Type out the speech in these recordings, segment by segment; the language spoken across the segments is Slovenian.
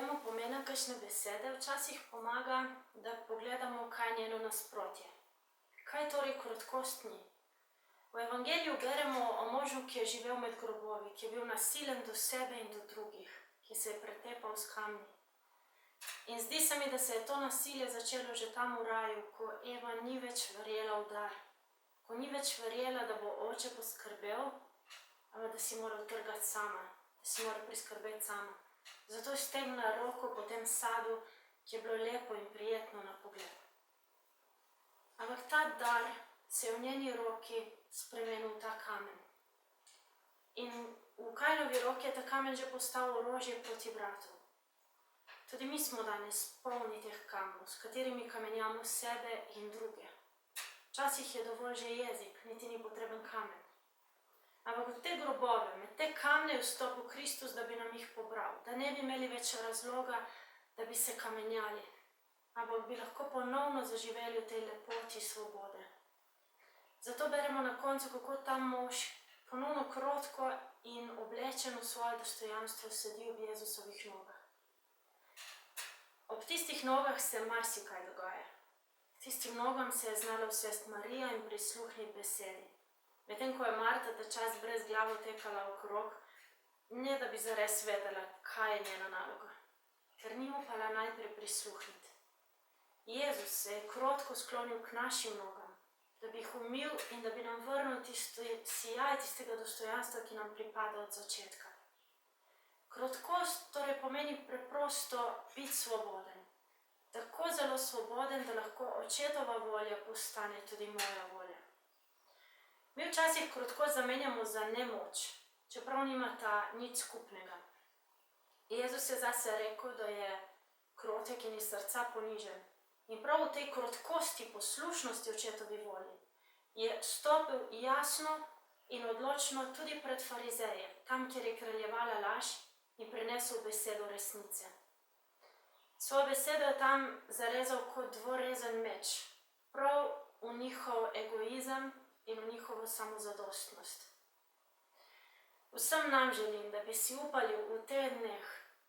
razumemo pomena kakšne besede, včasih pomaga, da pogledamo, kaj je njeno nasprotje. Kaj torej krotkost ni? V evangeliju beremo o možu, ki je živel med grobovi, ki je bil nasilen do sebe in do drugih, ki se je pretepal s kamni. In zdi se mi, da se je to nasilje začelo že tam v raju, ko Eva ni več verjela v dar. Ko ni več verjela, da bo oče poskrbel, ampak da si mora utrgati sama, da si mora priskrbeti sama. Zato je stegnila roko po tem sadu, ki je bilo lepo in prijetno na pogled. Ampak ta dar se je v njeni roki spremenil v ta kamen. In v Kajnovi roki je ta kamen že postal orožje proti bratu. Tudi mi smo danes polni teh kamenov, s katerimi kamenjamo sebe in druge. Včasih je dovolj že jezik, niti ni potreben kamen. Ampak v te grobove, med te kamne je vstopil Kristus, da bi nam jih pobral, da ne bi imeli več razloga, da bi se kamenjali, ampak bi lahko ponovno zaživeli v tej lepoti svobode. Zato beremo na koncu, kako ta mož ponovno krotko in oblečen v svoje dostojanstvo sedi ob Jezusovih nogah. Ob tistih nogah se marsikaj dogaja. Tistim nogam se je znala usesti Marija in prisluhniti besedi. Medtem ko je Marta ta čas brez glavo tekala okrog, ne da bi zares vedela, kaj je njena naloga, ker ni upala najprej prisluhniti. Jezus se je krotko sklonil k našim nogam, da bi jih umil in da bi nam vrnil sijaj tistega dostojanstva, ki nam pripada od začetka. Krotkost torej pomeni preprosto biti svoboden. Tako zelo svoboden, da lahko očetova volja postane tudi moja volja. Mi včasih krotkost zamenjamo za nemoč, čeprav nima ta nič skupnega. Jezus je zase rekel, da je krotek in iz srca ponižen. In prav v tej krotkosti, poslušnosti očetovi volji je stopil jasno in odločno tudi pred farizeje, tam, kjer je kraljevala laž, in prinesel besedo resnice. Svojo besedo je tam zarezal kot dvorezen meč, prav v njihov egoizem in v njihovo samozadostnost. Vsem nam želim, da bi si upali v teh dneh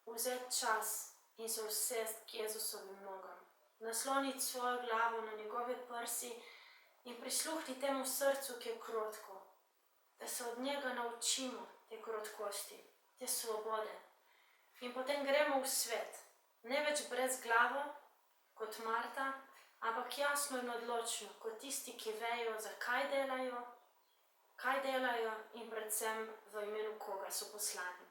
vzeti čas in se usesti k Jezusovim nogam, nasloniti svojo glavo na njegove prsi in prisluhniti temu srcu, ki je krotko, da se od njega naučimo te krotkosti, te svobode. In potem gremo v svet, ne več brez glavo, kot Marta, ampak jasno in odločno, kot tisti, ki vejo, zakaj delajo, kaj delajo in predvsem v imenu koga so poslani.